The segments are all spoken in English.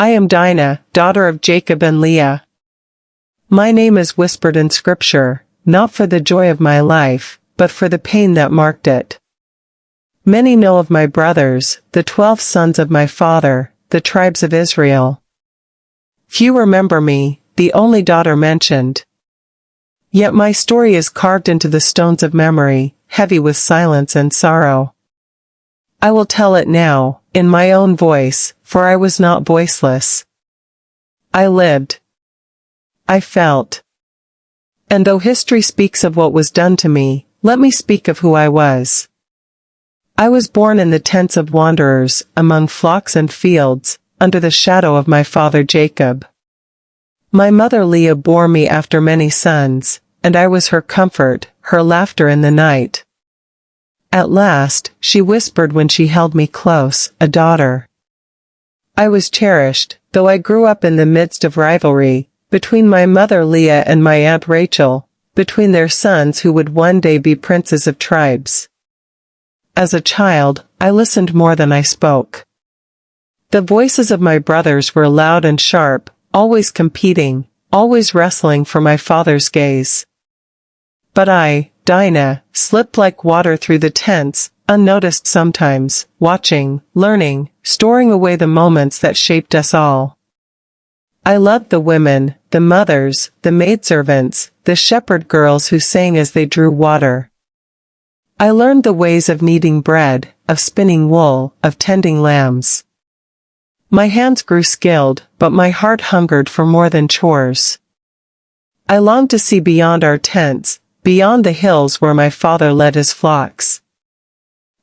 I am Dinah, daughter of Jacob and Leah. My name is whispered in Scripture, not for the joy of my life, but for the pain that marked it. Many know of my brothers, the 12 sons of my father, the tribes of Israel. Few remember me, the only daughter mentioned. Yet my story is carved into the stones of memory, heavy with silence and sorrow. I will tell it now, in my own voice, for I was not voiceless. I lived. I felt. And though history speaks of what was done to me, let me speak of who I was. I was born in the tents of wanderers, among flocks and fields, under the shadow of my father Jacob. My mother Leah bore me after many sons, and I was her comfort, her laughter in the night. At last, she whispered when she held me close, a daughter. I was cherished, though I grew up in the midst of rivalry, between my mother Leah and my aunt Rachel, between their sons who would one day be princes of tribes. As a child, I listened more than I spoke. The voices of my brothers were loud and sharp, always competing, always wrestling for my father's gaze. But I, Dinah, slipped like water through the tents, unnoticed sometimes, watching, learning, storing away the moments that shaped us all. I loved the women, the mothers, the maidservants, the shepherd girls who sang as they drew water. I learned the ways of kneading bread, of spinning wool, of tending lambs. My hands grew skilled, but my heart hungered for more than chores. I longed to see beyond our tents, beyond the hills where my father led his flocks.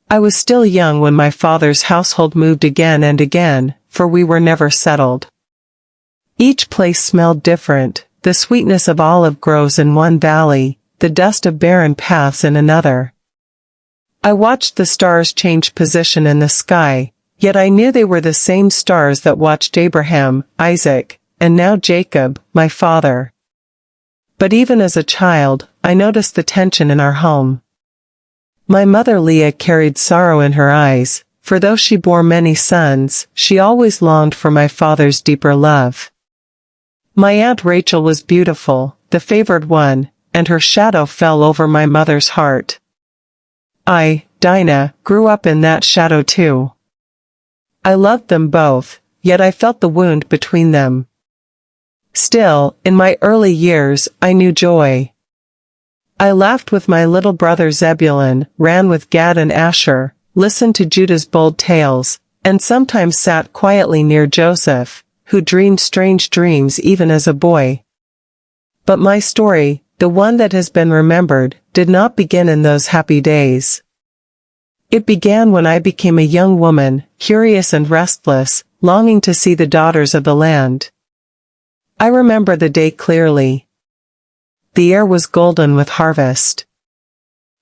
I was still young when my father's household moved again and again, for we were never settled. Each place smelled different, the sweetness of olive groves in one valley, the dust of barren paths in another. I watched the stars change position in the sky, yet I knew they were the same stars that watched Abraham, Isaac, and now Jacob, my father. But even as a child, I noticed the tension in our home. My mother Leah carried sorrow in her eyes, for though she bore many sons, she always longed for my father's deeper love. My aunt Rachel was beautiful, the favored one, and her shadow fell over my mother's heart. I, Dinah, grew up in that shadow too. I loved them both, yet I felt the wound between them. Still, in my early years, I knew joy. I laughed with my little brother Zebulun, ran with Gad and Asher, listened to Judah's bold tales, and sometimes sat quietly near Joseph, who dreamed strange dreams even as a boy. But my story, the one that has been remembered, did not begin in those happy days. It began when I became a young woman, curious and restless, longing to see the daughters of the land. I remember the day clearly. The air was golden with harvest.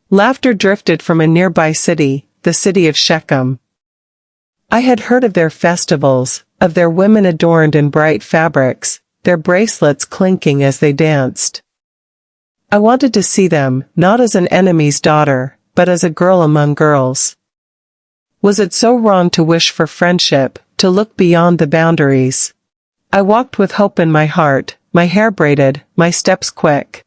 Laughter drifted from a nearby city, the city of Shechem. I had heard of their festivals, of their women adorned in bright fabrics, their bracelets clinking as they danced. I wanted to see them, not as an enemy's daughter, but as a girl among girls. Was it so wrong to wish for friendship, to look beyond the boundaries? I walked with hope in my heart, my hair braided, my steps quick.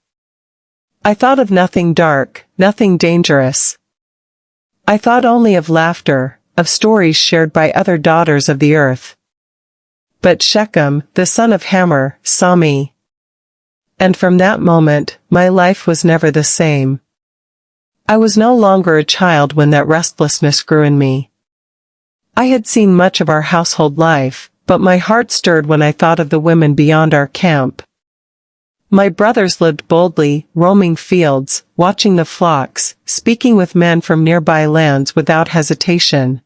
I thought of nothing dark, nothing dangerous. I thought only of laughter, of stories shared by other daughters of the earth. But Shechem, the son of Hamor, saw me. And from that moment, my life was never the same. I was no longer a child when that restlessness grew in me. I had seen much of our household life, but my heart stirred when I thought of the women beyond our camp. My brothers lived boldly, roaming fields, watching the flocks, speaking with men from nearby lands without hesitation.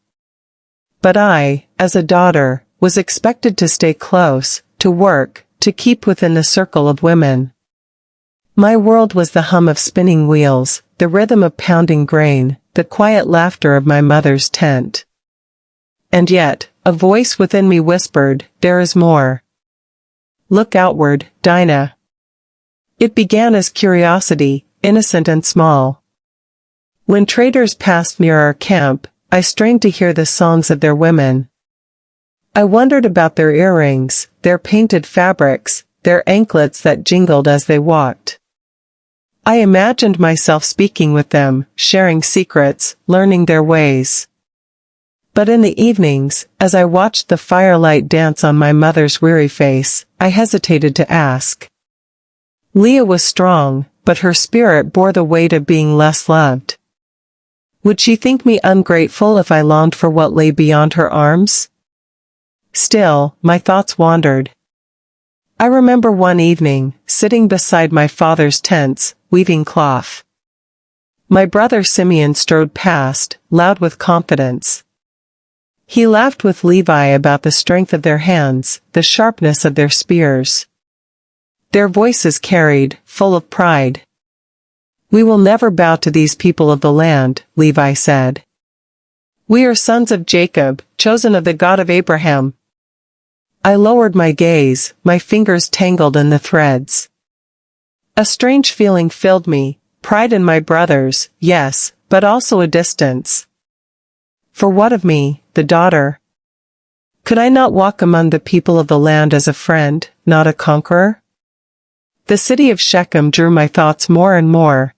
But I, as a daughter, was expected to stay close, to work, to keep within the circle of women. My world was the hum of spinning wheels, the rhythm of pounding grain, the quiet laughter of my mother's tent. And yet, a voice within me whispered, "There is more. Look outward, Dinah." It began as curiosity, innocent and small. When traders passed near our camp, I strained to hear the songs of their women. I wondered about their earrings, their painted fabrics, their anklets that jingled as they walked. I imagined myself speaking with them, sharing secrets, learning their ways. But in the evenings, as I watched the firelight dance on my mother's weary face, I hesitated to ask. Leah was strong, but her spirit bore the weight of being less loved. Would she think me ungrateful if I longed for what lay beyond her arms? Still, my thoughts wandered. I remember one evening, sitting beside my father's tents, weaving cloth. My brother Simeon strode past, loud with confidence. He laughed with Levi about the strength of their hands, the sharpness of their spears. Their voices carried, full of pride. We will never bow to these people of the land, Levi said. We are sons of Jacob, chosen of the God of Abraham. I lowered my gaze, my fingers tangled in the threads. A strange feeling filled me, pride in my brothers, yes, but also a distance. For what of me, the daughter? Could I not walk among the people of the land as a friend, not a conqueror? The city of Shechem drew my thoughts more and more.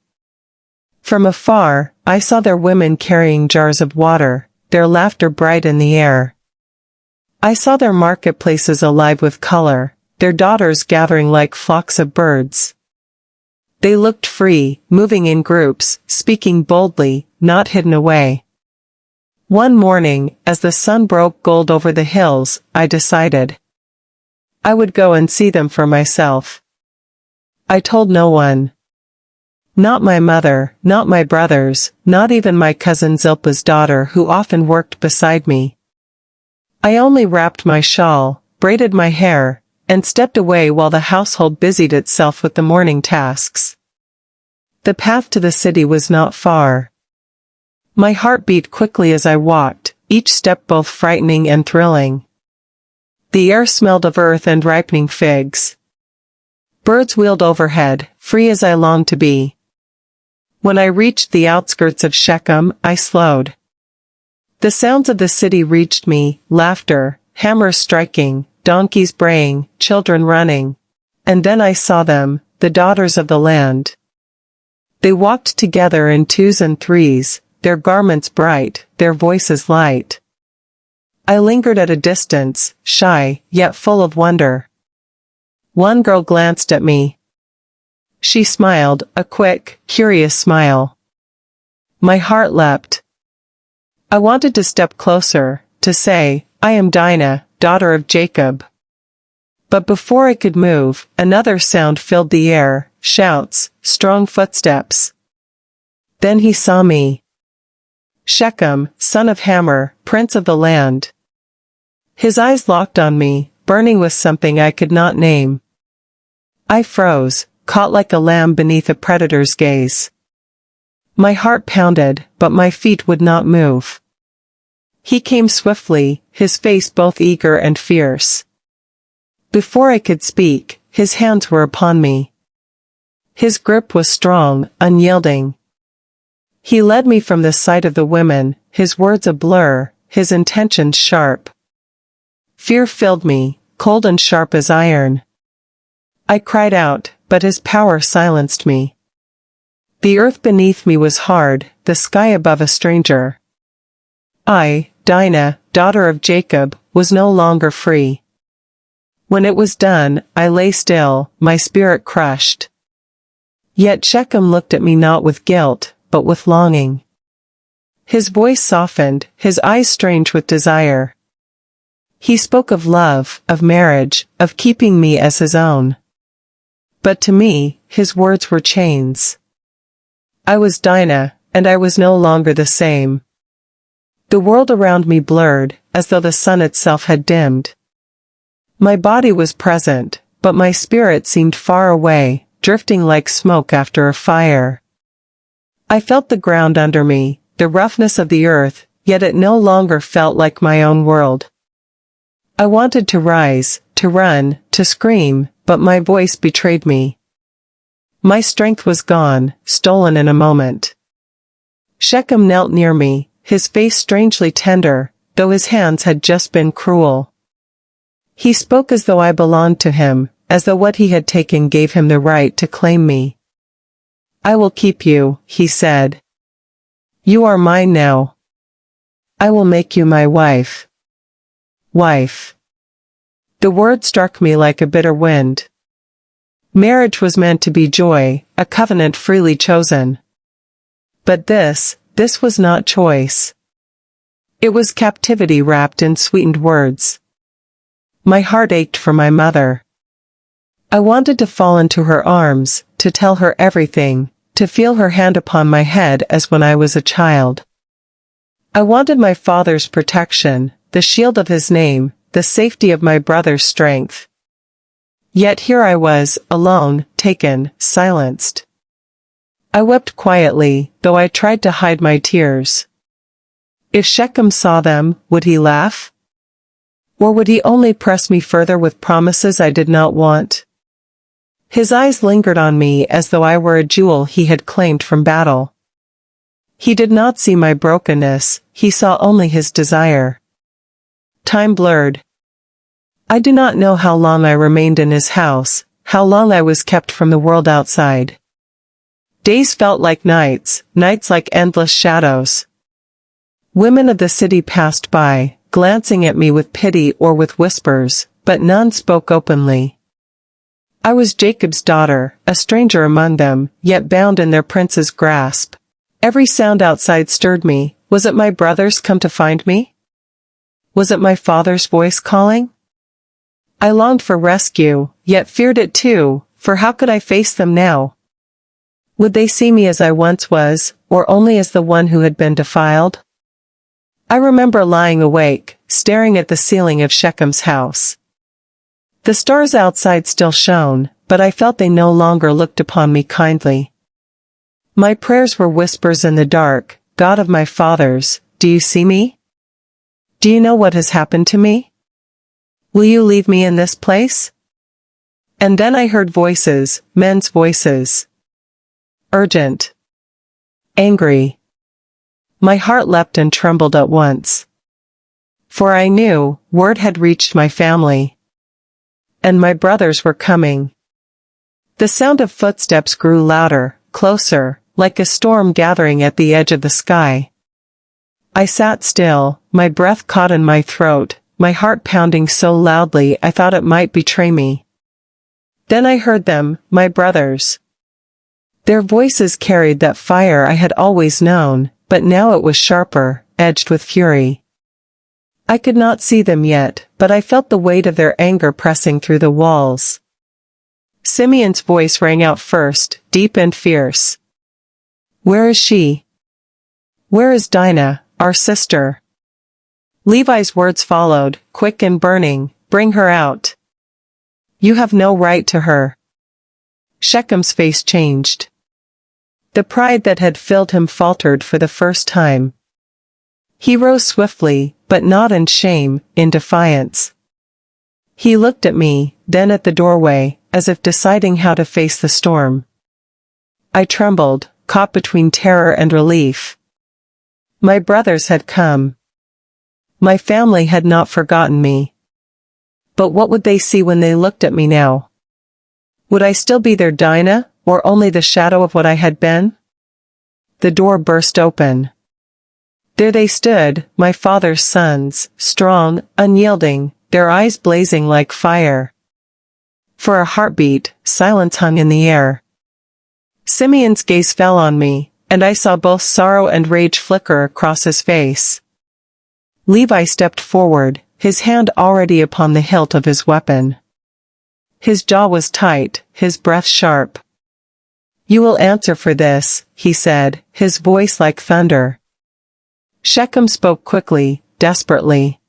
From afar, I saw their women carrying jars of water, their laughter bright in the air. I saw their marketplaces alive with color, their daughters gathering like flocks of birds. They looked free, moving in groups, speaking boldly, not hidden away. One morning, as the sun broke gold over the hills, I decided I would go and see them for myself. I told no one. Not my mother, not my brothers, not even my cousin Zilpah's daughter who often worked beside me. I only wrapped my shawl, braided my hair, and stepped away while the household busied itself with the morning tasks. The path to the city was not far. My heart beat quickly as I walked, each step both frightening and thrilling. The air smelled of earth and ripening figs. Birds wheeled overhead, free as I longed to be. When I reached the outskirts of Shechem, I slowed. The sounds of the city reached me, laughter, hammers striking, donkeys braying, children running. And then I saw them, the daughters of the land. They walked together in twos and threes, their garments bright, their voices light. I lingered at a distance, shy, yet full of wonder. One girl glanced at me. She smiled, a quick, curious smile. My heart leapt. I wanted to step closer, to say, I am Dinah, daughter of Jacob. But before I could move, another sound filled the air, shouts, strong footsteps. Then he saw me. Shechem, son of Hammer, prince of the land. His eyes locked on me, burning with something I could not name. I froze, caught like a lamb beneath a predator's gaze. My heart pounded, but my feet would not move. He came swiftly, his face both eager and fierce. Before I could speak, his hands were upon me. His grip was strong, unyielding. He led me from the sight of the women, his words a blur, his intentions sharp. Fear filled me, cold and sharp as iron. I cried out, but his power silenced me. The earth beneath me was hard, the sky above a stranger. I, Dinah, daughter of Jacob, was no longer free. When it was done, I lay still, my spirit crushed. Yet Shechem looked at me not with guilt, but with longing. His voice softened, his eyes strange with desire. He spoke of love, of marriage, of keeping me as his own. But to me, his words were chains. I was Dinah, and I was no longer the same. The world around me blurred, as though the sun itself had dimmed. My body was present, but my spirit seemed far away, drifting like smoke after a fire. I felt the ground under me, the roughness of the earth, yet it no longer felt like my own world. I wanted to rise, to run, to scream, but my voice betrayed me. My strength was gone, stolen in a moment. Shechem knelt near me, his face strangely tender, though his hands had just been cruel. He spoke as though I belonged to him, as though what he had taken gave him the right to claim me. "I will keep you," he said. "You are mine now. I will make you my wife." Wife. The word struck me like a bitter wind. Marriage was meant to be joy, a covenant freely chosen. But this was not choice. It was captivity wrapped in sweetened words. My heart ached for my mother. I wanted to fall into her arms, to tell her everything, to feel her hand upon my head as when I was a child. I wanted my father's protection, the shield of his name, the safety of my brother's strength. Yet here I was, alone, taken, silenced. I wept quietly, though I tried to hide my tears. If Shechem saw them, would he laugh? Or would he only press me further with promises I did not want? His eyes lingered on me as though I were a jewel he had claimed from battle. He did not see my brokenness, he saw only his desire. Time blurred. I do not know how long I remained in his house, how long I was kept from the world outside. Days felt like nights, nights like endless shadows. Women of the city passed by, glancing at me with pity or with whispers, but none spoke openly. I was Jacob's daughter, a stranger among them, yet bound in their prince's grasp. Every sound outside stirred me. Was it my brothers come to find me? Was it my father's voice calling? I longed for rescue, yet feared it too, for how could I face them now? Would they see me as I once was, or only as the one who had been defiled? I remember lying awake, staring at the ceiling of Shechem's house. The stars outside still shone, but I felt they no longer looked upon me kindly. My prayers were whispers in the dark. God of my fathers, do you see me? Do you know what has happened to me? Will you leave me in this place? And then I heard voices, men's voices. Urgent. Angry. My heart leapt and trembled at once. For I knew, word had reached my family. And my brothers were coming. The sound of footsteps grew louder, closer, like a storm gathering at the edge of the sky. I sat still, my breath caught in my throat, my heart pounding so loudly I thought it might betray me. Then I heard them, my brothers. Their voices carried that fire I had always known, but now it was sharper, edged with fury. I could not see them yet, but I felt the weight of their anger pressing through the walls. Simeon's voice rang out first, deep and fierce. Where is she? Where is Dinah, our sister? Levi's words followed, quick and burning, bring her out. You have no right to her. Shechem's face changed. The pride that had filled him faltered for the first time. He rose swiftly, but not in shame, in defiance. He looked at me, then at the doorway, as if deciding how to face the storm. I trembled, caught between terror and relief. My brothers had come. My family had not forgotten me. But what would they see when they looked at me now? Would I still be their Dinah, or only the shadow of what I had been? The door burst open. There they stood, my father's sons, strong, unyielding, their eyes blazing like fire. For a heartbeat, silence hung in the air. Simeon's gaze fell on me, and I saw both sorrow and rage flicker across his face. Levi stepped forward, his hand already upon the hilt of his weapon. His jaw was tight, his breath sharp. You will answer for this, he said, his voice like thunder. Shechem spoke quickly, desperately.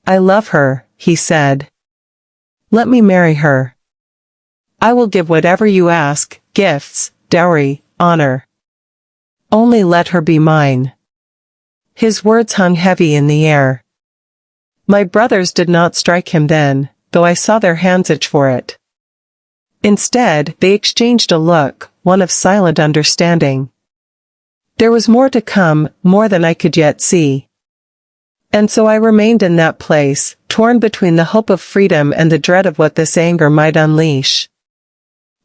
I love her, he said. Let me marry her. I will give whatever you ask, gifts, dowry, honor. Only let her be mine. His words hung heavy in the air. My brothers did not strike him then, though I saw their hands itch for it. Instead, they exchanged a look, one of silent understanding. There was more to come, more than I could yet see. And so I remained in that place, torn between the hope of freedom and the dread of what this anger might unleash.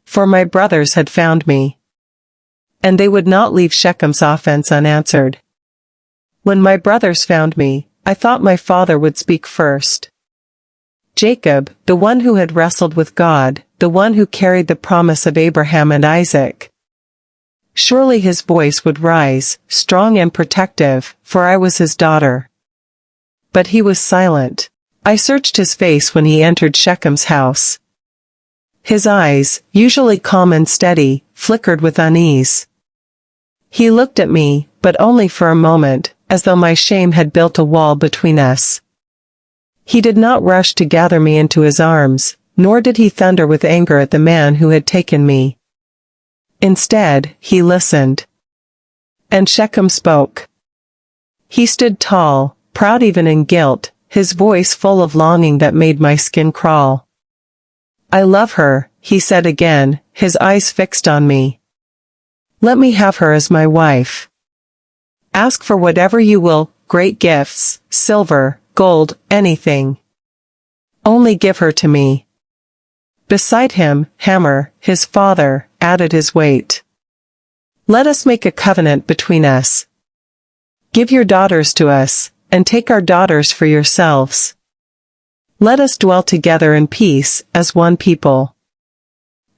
For my brothers had found me, and they would not leave Shechem's offense unanswered. When my brothers found me, I thought my father would speak first. Jacob, the one who had wrestled with God, the one who carried the promise of Abraham and Isaac. Surely his voice would rise, strong and protective, for I was his daughter. But he was silent. I searched his face when he entered Shechem's house. His eyes, usually calm and steady, flickered with unease. He looked at me, but only for a moment, as though my shame had built a wall between us. He did not rush to gather me into his arms, nor did he thunder with anger at the man who had taken me. Instead, he listened. And Shechem spoke. He stood tall, proud even in guilt, his voice full of longing that made my skin crawl. "I love her," he said again, his eyes fixed on me. "Let me have her as my wife. Ask for whatever you will, great gifts, silver, gold, anything. Only give her to me." Beside him, Hammer, his father, added his weight. "Let us make a covenant between us. Give your daughters to us, and take our daughters for yourselves. Let us dwell together in peace, as one people."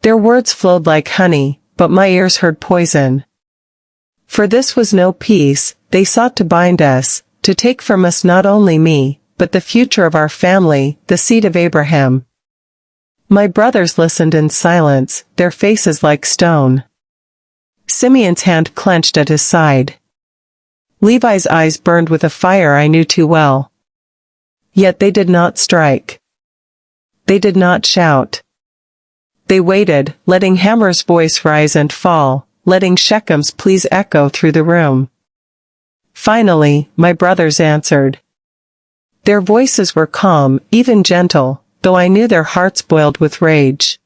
Their words flowed like honey, but my ears heard poison. For this was no peace, they sought to bind us, to take from us not only me, but the future of our family, the seed of Abraham. My brothers listened in silence, their faces like stone. Simeon's hand clenched at his side. Levi's eyes burned with a fire I knew too well. Yet they did not strike. They did not shout. They waited, letting Hammer's voice rise and fall, letting Shechem's pleas echo through the room. Finally, my brothers answered. Their voices were calm, even gentle, though I knew their hearts boiled with rage.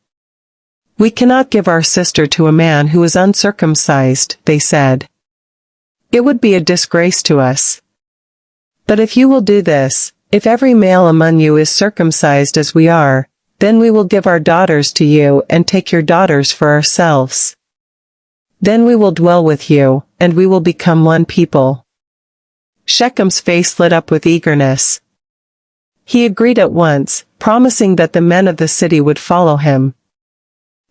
"We cannot give our sister to a man who is uncircumcised," they said. "It would be a disgrace to us. But if you will do this, if every male among you is circumcised as we are, then we will give our daughters to you and take your daughters for ourselves. Then we will dwell with you, and we will become one people." Shechem's face lit up with eagerness. He agreed at once, promising that the men of the city would follow him.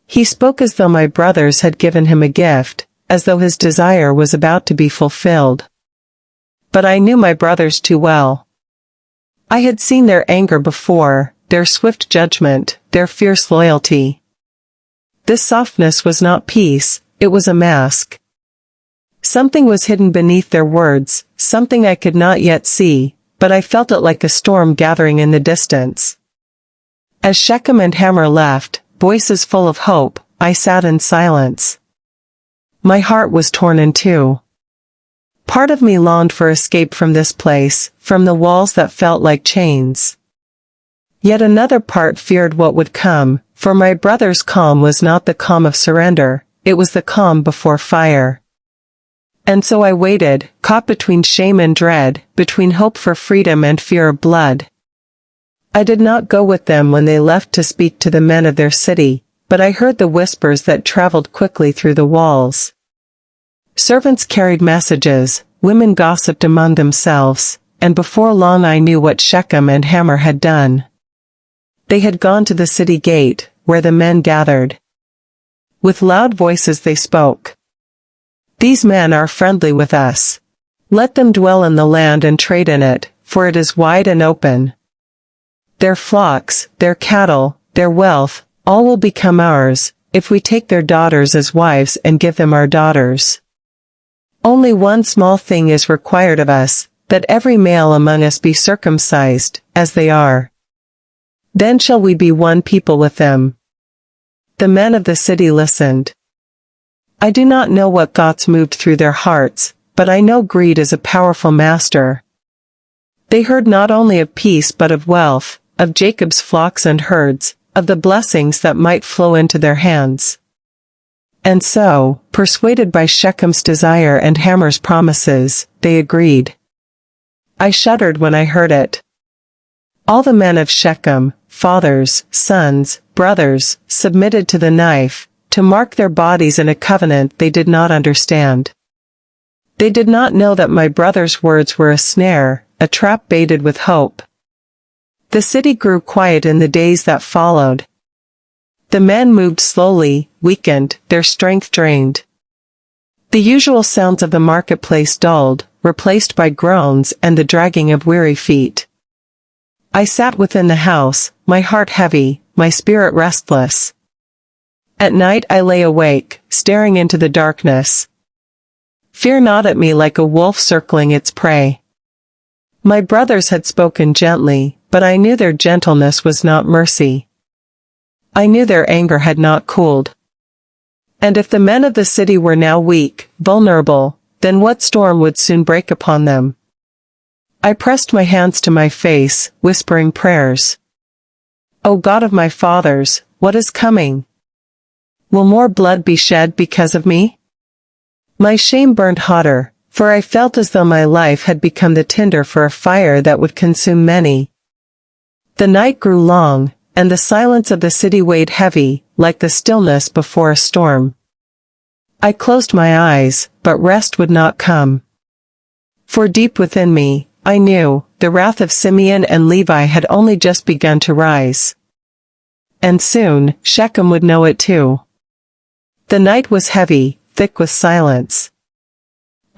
He spoke as though my brothers had given him a gift, as though his desire was about to be fulfilled. But I knew my brothers too well. I had seen their anger before, their swift judgment, their fierce loyalty. This softness was not peace, it was a mask. Something was hidden beneath their words, something I could not yet see, but I felt it like a storm gathering in the distance. As Shechem and Hammer left, voices full of hope, I sat in silence. My heart was torn in two. Part of me longed for escape from this place, from the walls that felt like chains. Yet another part feared what would come, for my brother's calm was not the calm of surrender, it was the calm before fire. And so I waited, caught between shame and dread, between hope for freedom and fear of blood. I did not go with them when they left to speak to the men of their city, but I heard the whispers that traveled quickly through the walls. Servants carried messages, women gossiped among themselves, and before long I knew what Shechem and Hammer had done. They had gone to the city gate, where the men gathered. With loud voices they spoke. "These men are friendly with us. Let them dwell in the land and trade in it, for it is wide and open. Their flocks, their cattle, their wealth, all will become ours, if we take their daughters as wives and give them our daughters. Only one small thing is required of us, that every male among us be circumcised, as they are. Then shall we be one people with them." The men of the city listened. I do not know what thoughts moved through their hearts, but I know greed is a powerful master. They heard not only of peace but of wealth, of Jacob's flocks and herds, of the blessings that might flow into their hands. And so, persuaded by Shechem's desire and Hammer's promises, they agreed. I shuddered when I heard it. All the men of Shechem, fathers, sons, brothers, submitted to the knife, to mark their bodies in a covenant they did not understand. They did not know that my brother's words were a snare, a trap baited with hope. The city grew quiet in the days that followed. The men moved slowly, weakened, their strength drained. The usual sounds of the marketplace dulled, replaced by groans and the dragging of weary feet. I sat within the house, my heart heavy, my spirit restless. At night I lay awake, staring into the darkness. Fear not at me like a wolf circling its prey. My brothers had spoken gently, but I knew their gentleness was not mercy. I knew their anger had not cooled. And if the men of the city were now weak, vulnerable, then what storm would soon break upon them? I pressed my hands to my face, whispering prayers. O God of my fathers, what is coming? Will more blood be shed because of me? My shame burned hotter, for I felt as though my life had become the tinder for a fire that would consume many. The night grew long, and the silence of the city weighed heavy, like the stillness before a storm. I closed my eyes, but rest would not come. For deep within me, I knew, the wrath of Simeon and Levi had only just begun to rise. And soon, Shechem would know it too. The night was heavy, thick with silence.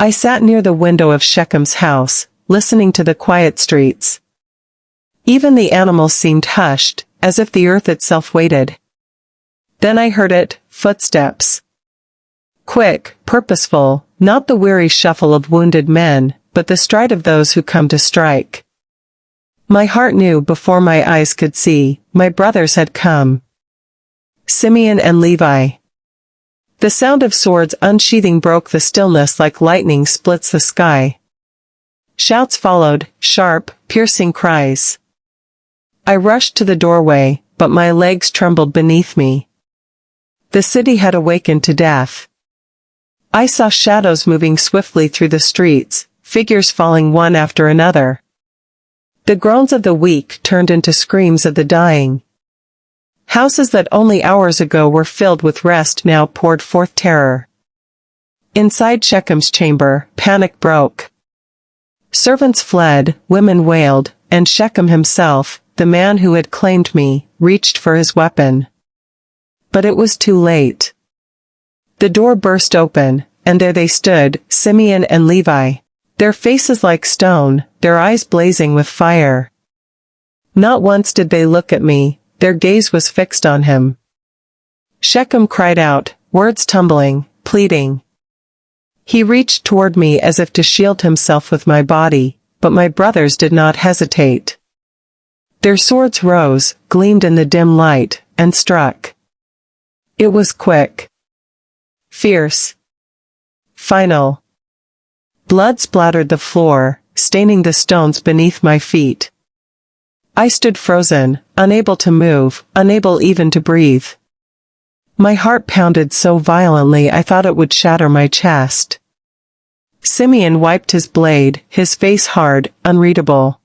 I sat near the window of Shechem's house, listening to the quiet streets. Even the animals seemed hushed, as if the earth itself waited. Then I heard it, footsteps. Quick, purposeful, not the weary shuffle of wounded men, but the stride of those who come to strike. My heart knew before my eyes could see, my brothers had come. Simeon and Levi. The sound of swords unsheathing broke the stillness like lightning splits the sky. Shouts followed, sharp, piercing cries. I rushed to the doorway, but my legs trembled beneath me. The city had awakened to death. I saw shadows moving swiftly through the streets, figures falling one after another. The groans of the weak turned into screams of the dying. Houses that only hours ago were filled with rest now poured forth terror. Inside Shechem's chamber, panic broke. Servants fled, women wailed, and Shechem himself, the man who had claimed me, reached for his weapon. But it was too late. The door burst open, and there they stood, Simeon and Levi, their faces like stone, their eyes blazing with fire. Not once did they look at me, their gaze was fixed on him. Shechem cried out, words tumbling, pleading. He reached toward me as if to shield himself with my body, but my brothers did not hesitate. Their swords rose, gleamed in the dim light, and struck. It was quick. Fierce. Final. Blood splattered the floor, staining the stones beneath my feet. I stood frozen, unable to move, unable even to breathe. My heart pounded so violently I thought it would shatter my chest. Simeon wiped his blade, his face hard, unreadable.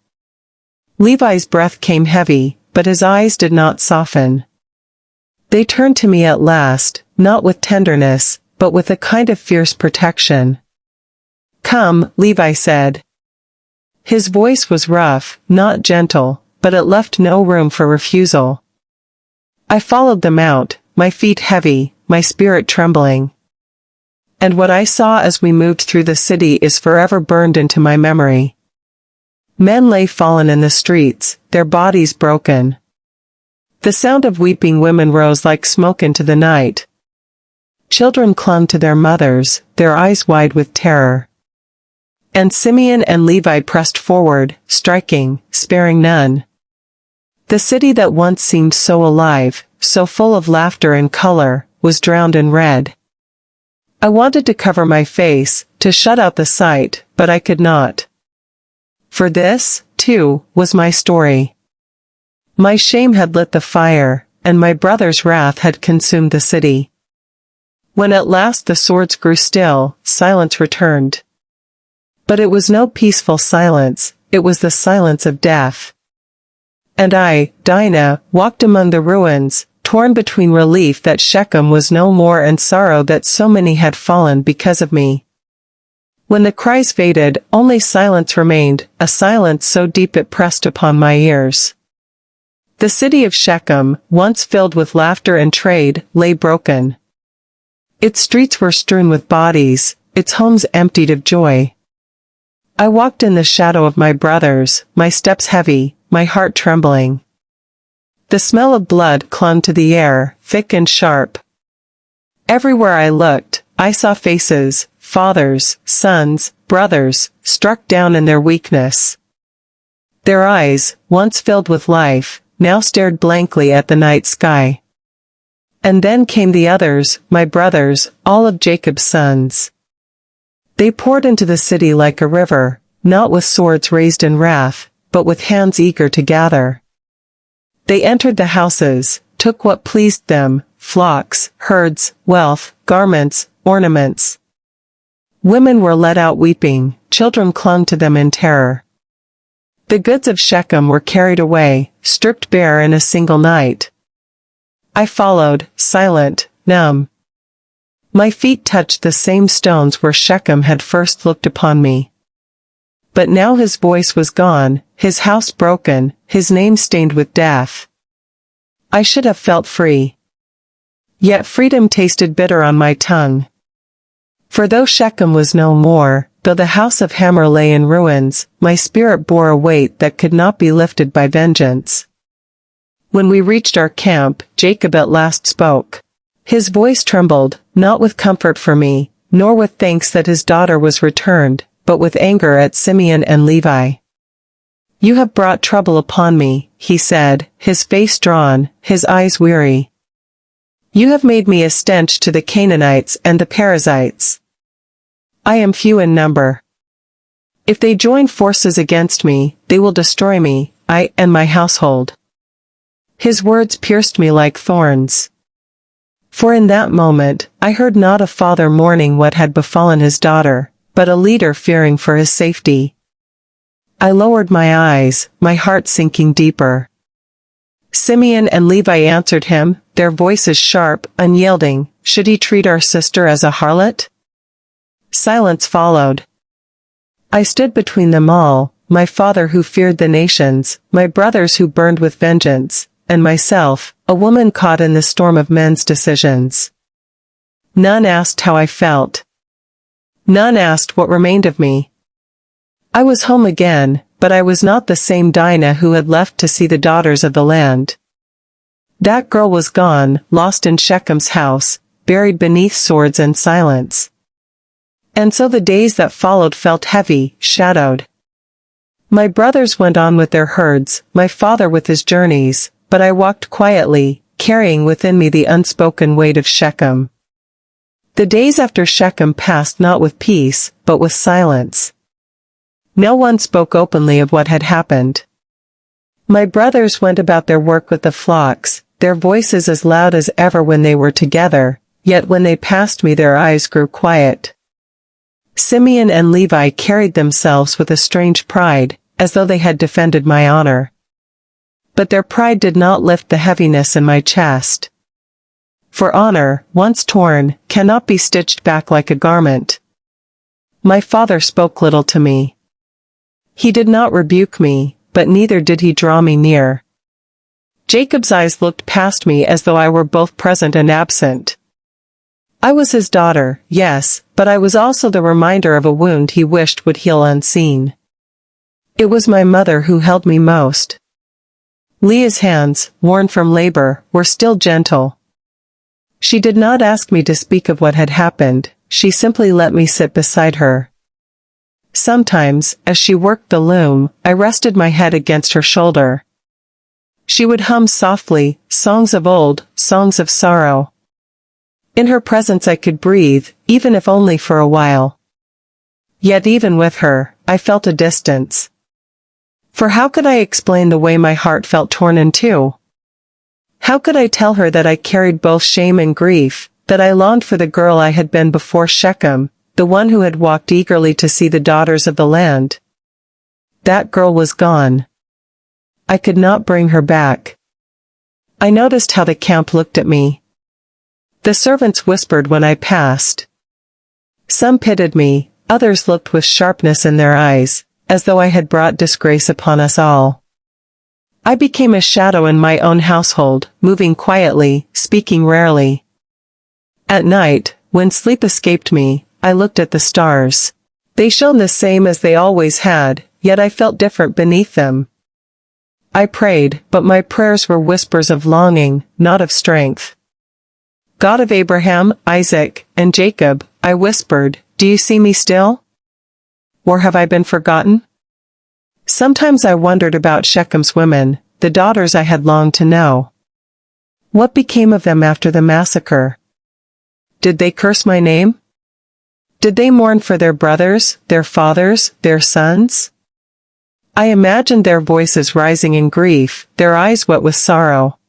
Levi's breath came heavy, but his eyes did not soften. They turned to me at last, not with tenderness, but with a kind of fierce protection. Come, Levi said. His voice was rough, not gentle, but it left no room for refusal. I followed them out, my feet heavy, my spirit trembling. And what I saw as we moved through the city is forever burned into my memory. Men lay fallen in the streets, their bodies broken. The sound of weeping women rose like smoke into the night. Children clung to their mothers, their eyes wide with terror. And Simeon and Levi pressed forward, striking, sparing none. The city that once seemed so alive, so full of laughter and color, was drowned in red. I wanted to cover my face, to shut out the sight, but I could not. For this, too, was my story. My shame had lit the fire, and my brother's wrath had consumed the city. When at last the swords grew still, silence returned. But it was no peaceful silence, it was the silence of death. And I, Dinah, walked among the ruins, torn between relief that Shechem was no more and sorrow that so many had fallen because of me. When the cries faded, only silence remained, a silence so deep it pressed upon my ears. The city of Shechem, once filled with laughter and trade, lay broken. Its streets were strewn with bodies, its homes emptied of joy. I walked in the shadow of my brothers, my steps heavy, my heart trembling. The smell of blood clung to the air, thick and sharp. Everywhere I looked, I saw faces, fathers, sons, brothers, struck down in their weakness. Their eyes, once filled with life, now stared blankly at the night sky. And then came the others, my brothers, all of Jacob's sons. They poured into the city like a river, not with swords raised in wrath, but with hands eager to gather. They entered the houses, took what pleased them, flocks, herds, wealth, garments, ornaments. Women were led out weeping, children clung to them in terror. The goods of Shechem were carried away, stripped bare in a single night. I followed, silent, numb. My feet touched the same stones where Shechem had first looked upon me. But now his voice was gone, his house broken, his name stained with death. I should have felt free. Yet freedom tasted bitter on my tongue. For though Shechem was no more, though the house of Hamor lay in ruins, my spirit bore a weight that could not be lifted by vengeance. When we reached our camp, Jacob at last spoke. His voice trembled, not with comfort for me, nor with thanks that his daughter was returned, but with anger at Simeon and Levi. "You have brought trouble upon me," he said, his face drawn, his eyes weary. "You have made me a stench to the Canaanites and the Perizzites. I am few in number. If they join forces against me, they will destroy me, I and my household." His words pierced me like thorns. For in that moment, I heard not a father mourning what had befallen his daughter, but a leader fearing for his safety. I lowered my eyes, my heart sinking deeper. Simeon and Levi answered him, their voices sharp, unyielding. Should he treat our sister as a harlot? Silence followed. I stood between them all, my father who feared the nations, my brothers who burned with vengeance, and myself, a woman caught in the storm of men's decisions. None asked how I felt. None asked what remained of me. I was home again, but I was not the same Dinah who had left to see the daughters of the land. That girl was gone, lost in Shechem's house, buried beneath swords and silence. And so the days that followed felt heavy, shadowed. My brothers went on with their herds, my father with his journeys, but I walked quietly, carrying within me the unspoken weight of Shechem. The days after Shechem passed not with peace, but with silence. No one spoke openly of what had happened. My brothers went about their work with the flocks, their voices as loud as ever when they were together, yet when they passed me their eyes grew quiet. Simeon and Levi carried themselves with a strange pride, as though they had defended my honor. But their pride did not lift the heaviness in my chest. For honor, once torn, cannot be stitched back like a garment. My father spoke little to me. He did not rebuke me, but neither did he draw me near. Jacob's eyes looked past me as though I were both present and absent. I was his daughter, yes, but I was also the reminder of a wound he wished would heal unseen. It was my mother who held me most. Leah's hands, worn from labor, were still gentle. She did not ask me to speak of what had happened, she simply let me sit beside her. Sometimes, as she worked the loom, I rested my head against her shoulder. She would hum softly, songs of old, songs of sorrow. In her presence I could breathe, even if only for a while. Yet even with her, I felt a distance. For how could I explain the way my heart felt torn in two? How could I tell her that I carried both shame and grief, that I longed for the girl I had been before Shechem, the one who had walked eagerly to see the daughters of the land? That girl was gone. I could not bring her back. I noticed how the camp looked at me. The servants whispered when I passed. Some pitied me, others looked with sharpness in their eyes, as though I had brought disgrace upon us all. I became a shadow in my own household, moving quietly, speaking rarely. At night, when sleep escaped me, I looked at the stars. They shone the same as they always had, yet I felt different beneath them. I prayed, but my prayers were whispers of longing, not of strength. God of Abraham, Isaac, and Jacob, I whispered, do you see me still? Or have I been forgotten? Sometimes I wondered about Shechem's women, the daughters I had longed to know. What became of them after the massacre? Did they curse my name? Did they mourn for their brothers, their fathers, their sons? I imagined their voices rising in grief, their eyes wet with sorrow.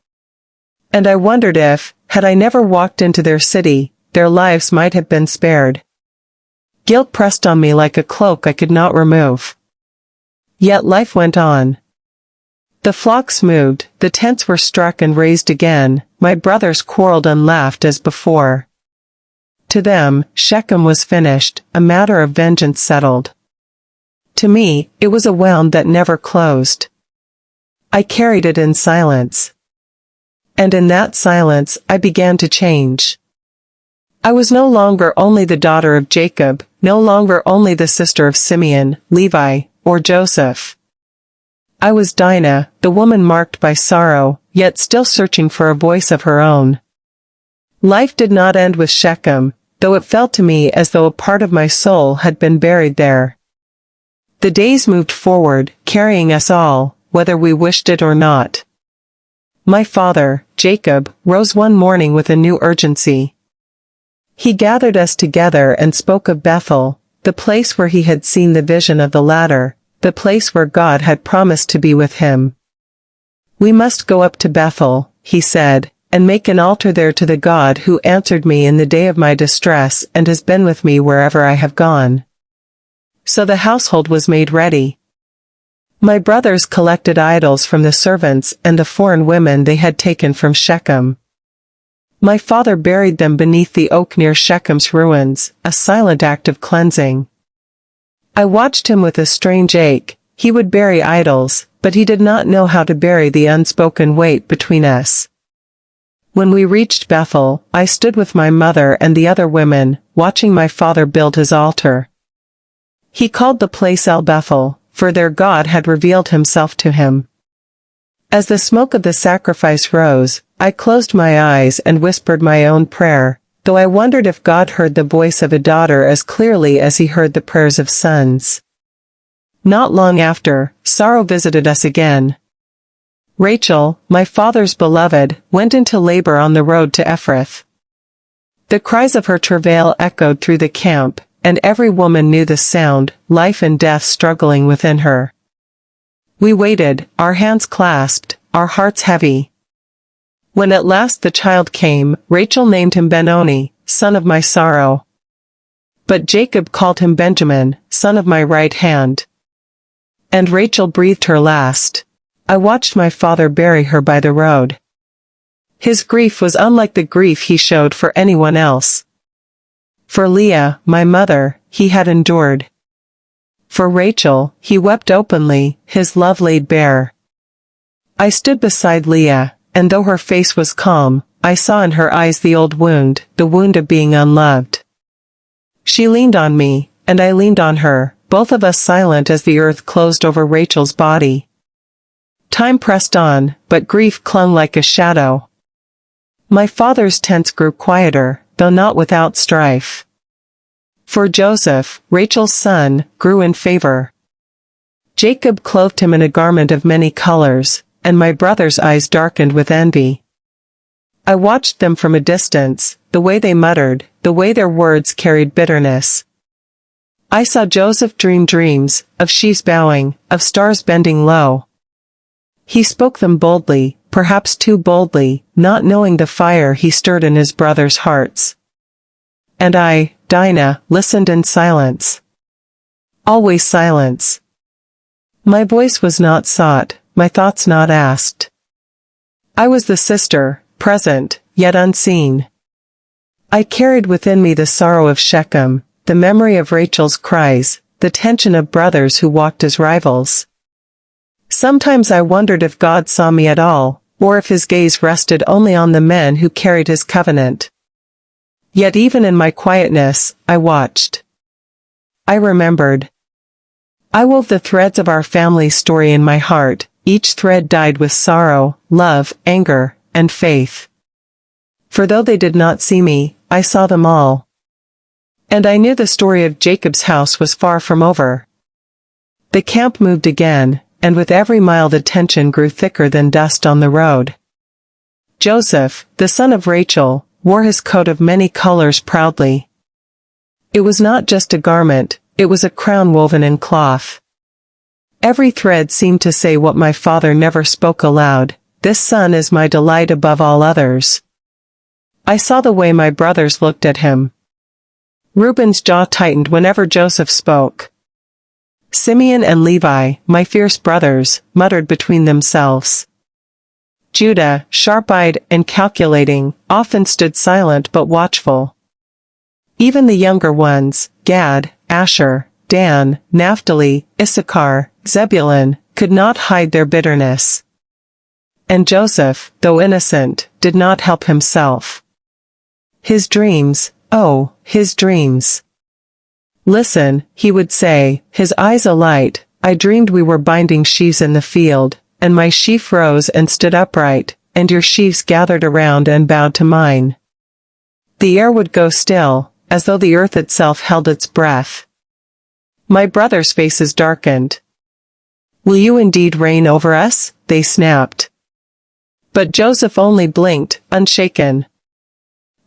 And I wondered if, had I never walked into their city, their lives might have been spared. Guilt pressed on me like a cloak I could not remove. Yet life went on. The flocks moved, the tents were struck and raised again, my brothers quarreled and laughed as before. To them, Shechem was finished, a matter of vengeance settled. To me, it was a wound that never closed. I carried it in silence. And in that silence, I began to change. I was no longer only the daughter of Jacob, no longer only the sister of Simeon, Levi, or Joseph. I was Dinah, the woman marked by sorrow, yet still searching for a voice of her own. Life did not end with Shechem, though it felt to me as though a part of my soul had been buried there. The days moved forward, carrying us all, whether we wished it or not. My father, Jacob, rose one morning with a new urgency. He gathered us together and spoke of Bethel, the place where he had seen the vision of the ladder, the place where God had promised to be with him. We must go up to Bethel, he said, and make an altar there to the God who answered me in the day of my distress and has been with me wherever I have gone. So the household was made ready. My brothers collected idols from the servants and the foreign women they had taken from Shechem. My father buried them beneath the oak near Shechem's ruins, a silent act of cleansing. I watched him with a strange ache. He would bury idols, but he did not know how to bury the unspoken weight between us. When we reached Bethel, I stood with my mother and the other women, watching my father build his altar. He called the place El Bethel, for their God had revealed himself to him. As the smoke of the sacrifice rose, I closed my eyes and whispered my own prayer, though I wondered if God heard the voice of a daughter as clearly as he heard the prayers of sons. Not long after, sorrow visited us again. Rachel, my father's beloved, went into labor on the road to Ephrath. The cries of her travail echoed through the camp, and every woman knew the sound, life and death struggling within her. We waited, our hands clasped, our hearts heavy. When at last the child came, Rachel named him Benoni, son of my sorrow. But Jacob called him Benjamin, son of my right hand. And Rachel breathed her last. I watched my father bury her by the road. His grief was unlike the grief he showed for anyone else. For Leah, my mother, he had endured. For Rachel, he wept openly, his love laid bare. I stood beside Leah, and though her face was calm, I saw in her eyes the old wound, the wound of being unloved. She leaned on me, and I leaned on her, both of us silent as the earth closed over Rachel's body. Time pressed on, but grief clung like a shadow. My father's tents grew quieter, though not without strife. For Joseph, Rachel's son, grew in favor. Jacob clothed him in a garment of many colors, and my brother's eyes darkened with envy. I watched them from a distance, the way they muttered, the way their words carried bitterness. I saw Joseph dream dreams, of sheaves bowing, of stars bending low. He spoke them boldly, perhaps too boldly, not knowing the fire he stirred in his brothers' hearts. And I, Dinah, listened in silence. Always silence. My voice was not sought, my thoughts not asked. I was the sister, present, yet unseen. I carried within me the sorrow of Shechem, the memory of Rachel's cries, the tension of brothers who walked as rivals. Sometimes I wondered if God saw me at all, or if his gaze rested only on the men who carried his covenant. Yet even in my quietness, I watched. I remembered. I wove the threads of our family story in my heart, each thread dyed with sorrow, love, anger, and faith. For though they did not see me, I saw them all. And I knew the story of Jacob's house was far from over. The camp moved again, and with every mile the tension grew thicker than dust on the road. Joseph, the son of Rachel, wore his coat of many colors proudly. It was not just a garment, it was a crown woven in cloth. Every thread seemed to say what my father never spoke aloud: "This son is my delight above all others." I saw the way my brothers looked at him. Reuben's jaw tightened whenever Joseph spoke. Simeon and Levi, my fierce brothers, muttered between themselves. Judah, sharp-eyed and calculating, often stood silent but watchful. Even the younger ones, Gad, Asher, Dan, Naphtali, Issachar, Zebulun, could not hide their bitterness. And Joseph, though innocent, did not help himself. His dreams, oh, his dreams. "Listen," he would say, his eyes alight, "I dreamed we were binding sheaves in the field, and my sheaf rose and stood upright, and your sheaves gathered around and bowed to mine." The air would go still, as though the earth itself held its breath. My brothers' faces darkened. "Will you indeed reign over us?" they snapped. But Joseph only blinked, unshaken.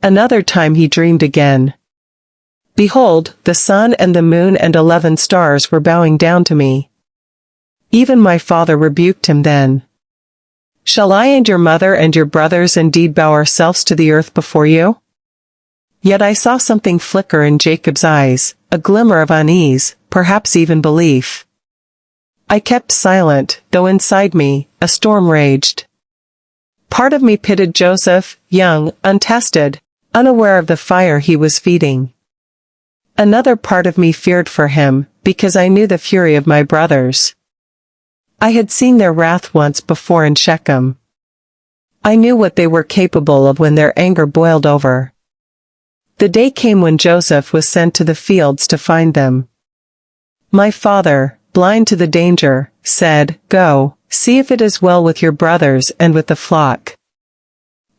Another time he dreamed again. "Behold, the sun and the moon and 11 stars were bowing down to me." Even my father rebuked him then. "Shall I and your mother and your brothers indeed bow ourselves to the earth before you?" Yet I saw something flicker in Jacob's eyes, a glimmer of unease, perhaps even belief. I kept silent, though inside me, a storm raged. Part of me pitied Joseph, young, untested, unaware of the fire he was feeding. Another part of me feared for him, because I knew the fury of my brothers. I had seen their wrath once before in Shechem. I knew what they were capable of when their anger boiled over. The day came when Joseph was sent to the fields to find them. My father, blind to the danger, said, "Go, see if it is well with your brothers and with the flock."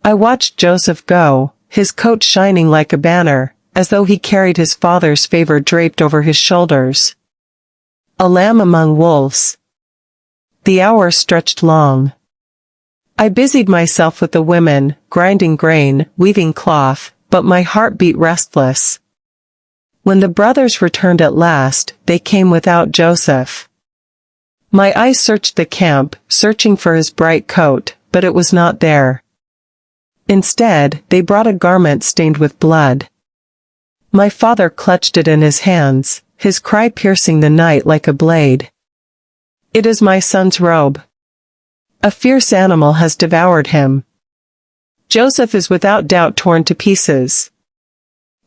I watched Joseph go, his coat shining like a banner, as though he carried his father's favor draped over his shoulders. A lamb among wolves. The hours stretched long. I busied myself with the women, grinding grain, weaving cloth, but my heart beat restless. When the brothers returned at last, they came without Joseph. My eyes searched the camp, searching for his bright coat, but it was not there. Instead, they brought a garment stained with blood. My father clutched it in his hands, his cry piercing the night like a blade. "It is my son's robe. A fierce animal has devoured him. Joseph is without doubt torn to pieces."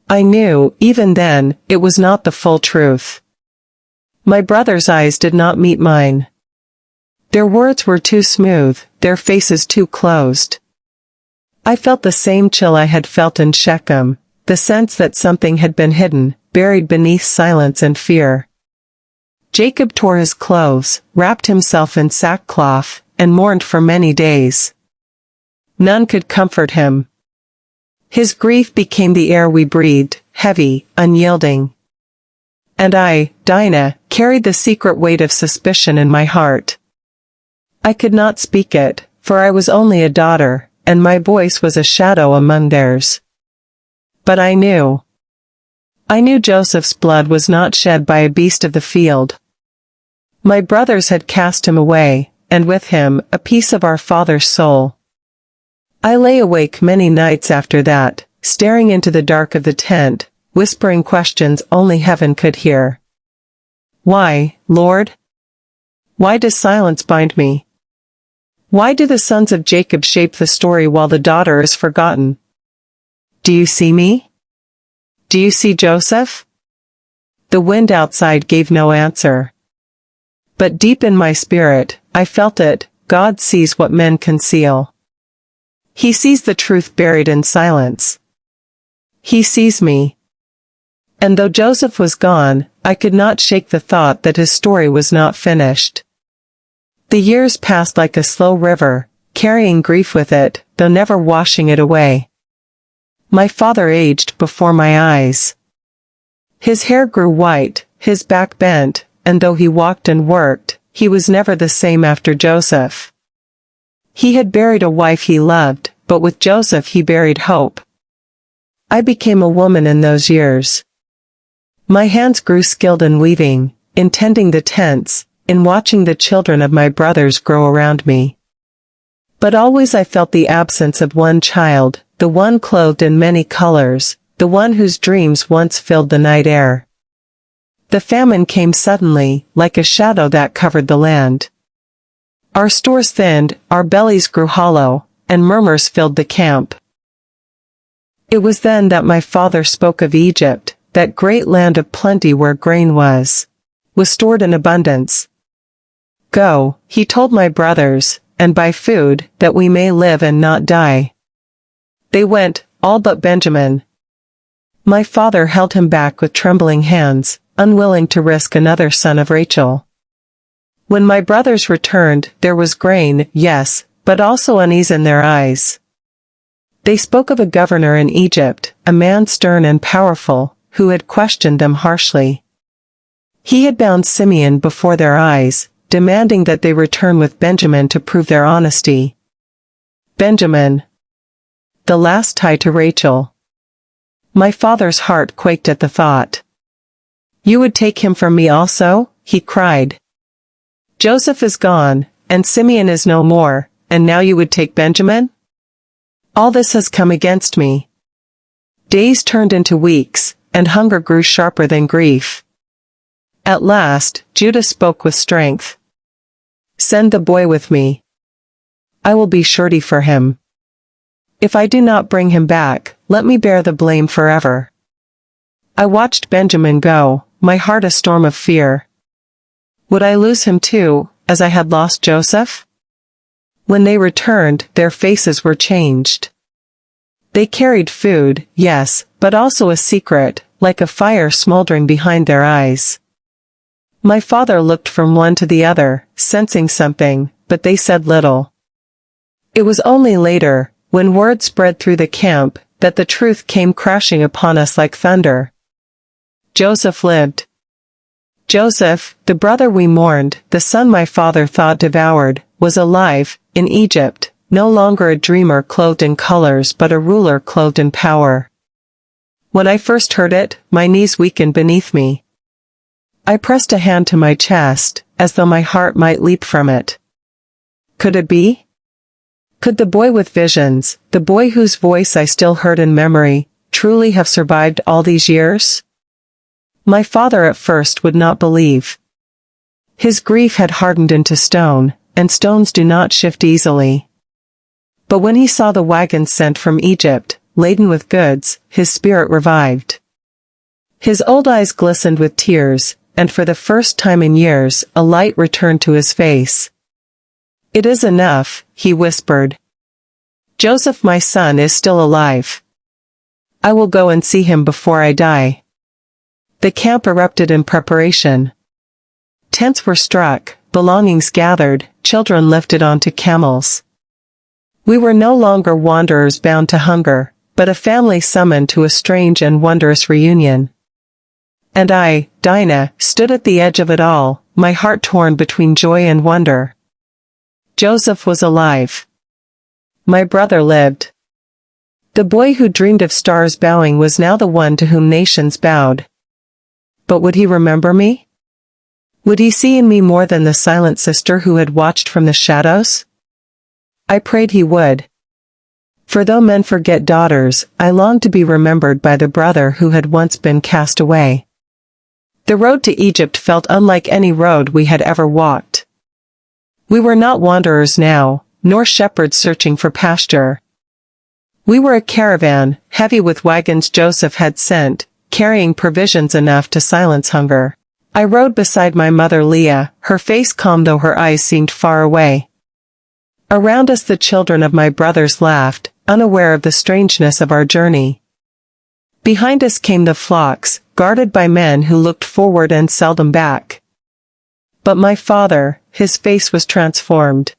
I knew, even then, it was not the full truth. My brother's eyes did not meet mine. Their words were too smooth, their faces too closed. I felt the same chill I had felt in Shechem, the sense that something had been hidden, buried beneath silence and fear. Jacob tore his clothes, wrapped himself in sackcloth, and mourned for many days. None could comfort him. His grief became the air we breathed, heavy, unyielding. And I, Dinah, carried the secret weight of suspicion in my heart. I could not speak it, for I was only a daughter, and my voice was a shadow among theirs. But I knew. I knew Joseph's blood was not shed by a beast of the field. My brothers had cast him away, and with him, a piece of our father's soul. I lay awake many nights after that, staring into the dark of the tent, whispering questions only heaven could hear. Why, Lord? Why does silence bind me? Why do the sons of Jacob shape the story while the daughter is forgotten? Do you see me? Do you see Joseph? The wind outside gave no answer. But deep in my spirit, I felt it. God sees what men conceal. He sees the truth buried in silence. He sees me. And though Joseph was gone, I could not shake the thought that his story was not finished. The years passed like a slow river, carrying grief with it, though never washing it away. My father aged before my eyes. His hair grew white, his back bent, and though he walked and worked, he was never the same after Joseph. He had buried a wife he loved, but with Joseph he buried hope. I became a woman in those years. My hands grew skilled in weaving, in tending the tents, in watching the children of my brothers grow around me. But always I felt the absence of one child, the one clothed in many colors, the one whose dreams once filled the night air. The famine came suddenly, like a shadow that covered the land. Our stores thinned, our bellies grew hollow, and murmurs filled the camp. It was then that my father spoke of Egypt, that great land of plenty where grain was stored in abundance. Go, he told my brothers, and buy food, that we may live and not die. They went, all but Benjamin. My father held him back with trembling hands, unwilling to risk another son of Rachel. When my brothers returned, there was grain, yes, but also unease in their eyes. They spoke of a governor in Egypt, a man stern and powerful, who had questioned them harshly. He had bound Simeon before their eyes, demanding that they return with Benjamin to prove their honesty. Benjamin, the last tie to Rachel. My father's heart quaked at the thought. You would take him from me also? He cried. Joseph is gone, and Simeon is no more, and now you would take Benjamin? All this has come against me. Days turned into weeks, and hunger grew sharper than grief. At last, Judah spoke with strength. Send the boy with me. I will be surety for him. If I do not bring him back, let me bear the blame forever. I watched Benjamin go, my heart a storm of fear. Would I lose him too, as I had lost Joseph? When they returned, their faces were changed. They carried food, yes, but also a secret, like a fire smoldering behind their eyes. My father looked from one to the other, sensing something, but they said little. It was only later, when word spread through the camp, that the truth came crashing upon us like thunder. Joseph lived. Joseph, the brother we mourned, the son my father thought devoured, was alive, in Egypt, no longer a dreamer clothed in colors but a ruler clothed in power. When I first heard it, my knees weakened beneath me. I pressed a hand to my chest, as though my heart might leap from it. Could it be? Could the boy with visions, the boy whose voice I still heard in memory, truly have survived all these years? My father at first would not believe. His grief had hardened into stone, and stones do not shift easily. But when he saw the wagons sent from Egypt, laden with goods, his spirit revived. His old eyes glistened with tears, and for the first time in years, a light returned to his face. It is enough, he whispered. Joseph my son is still alive. I will go and see him before I die. The camp erupted in preparation. Tents were struck, belongings gathered, children lifted onto camels. We were no longer wanderers bound to hunger, but a family summoned to a strange and wondrous reunion. And I, Dinah, stood at the edge of it all, my heart torn between joy and wonder. Joseph was alive. My brother lived. The boy who dreamed of stars bowing was now the one to whom nations bowed. But would he remember me? Would he see in me more than the silent sister who had watched from the shadows? I prayed he would. For though men forget daughters, I longed to be remembered by the brother who had once been cast away. The road to Egypt felt unlike any road we had ever walked. We were not wanderers now, nor shepherds searching for pasture. We were a caravan, heavy with wagons Joseph had sent, carrying provisions enough to silence hunger. I rode beside my mother Leah, her face calm though her eyes seemed far away. Around us the children of my brothers laughed, unaware of the strangeness of our journey. Behind us came the flocks, guarded by men who looked forward and seldom back. But my father, his face was transformed.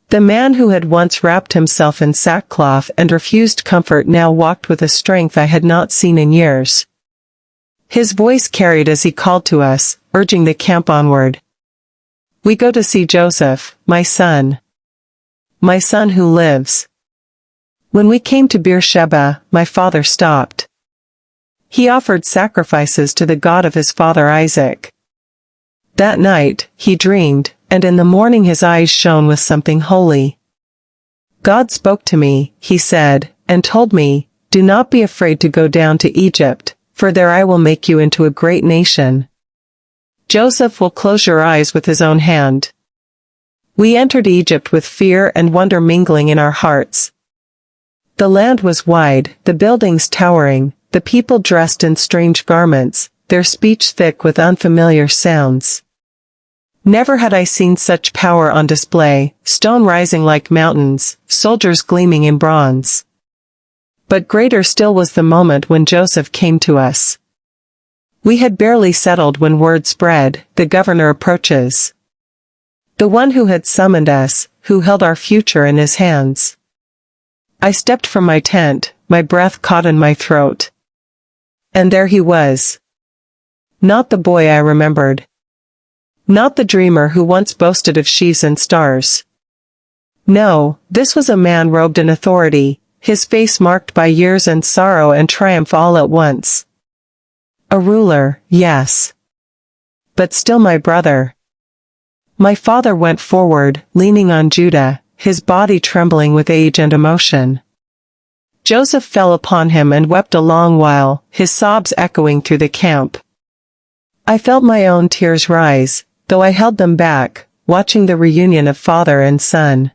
The man who had once wrapped himself in sackcloth and refused comfort now walked with a strength I had not seen in years. His voice carried as he called to us, urging the camp onward. "We go to see Joseph, my son. My son who lives." When we came to Beersheba, my father stopped. He offered sacrifices to the God of his father Isaac. That night, he dreamed, and in the morning his eyes shone with something holy. "God spoke to me," he said, and told me, "Do not be afraid to go down to Egypt, for there I will make you into a great nation. Joseph will close your eyes with his own hand." We entered Egypt with fear and wonder mingling in our hearts. The land was wide, the buildings towering, the people dressed in strange garments, their speech thick with unfamiliar sounds. Never had I seen such power on display, stone rising like mountains, soldiers gleaming in bronze. But greater still was the moment when Joseph came to us. We had barely settled when word spread, "The governor approaches." The one who had summoned us, who held our future in his hands. I stepped from my tent, my breath caught in my throat. And there he was. Not the boy I remembered. Not the dreamer who once boasted of sheaves and stars. No, this was a man robed in authority, his face marked by years and sorrow and triumph all at once. A ruler, yes. But still my brother. My father went forward, leaning on Judah, his body trembling with age and emotion. Joseph fell upon him and wept a long while, his sobs echoing through the camp. I felt my own tears rise, though I held them back, watching the reunion of father and son.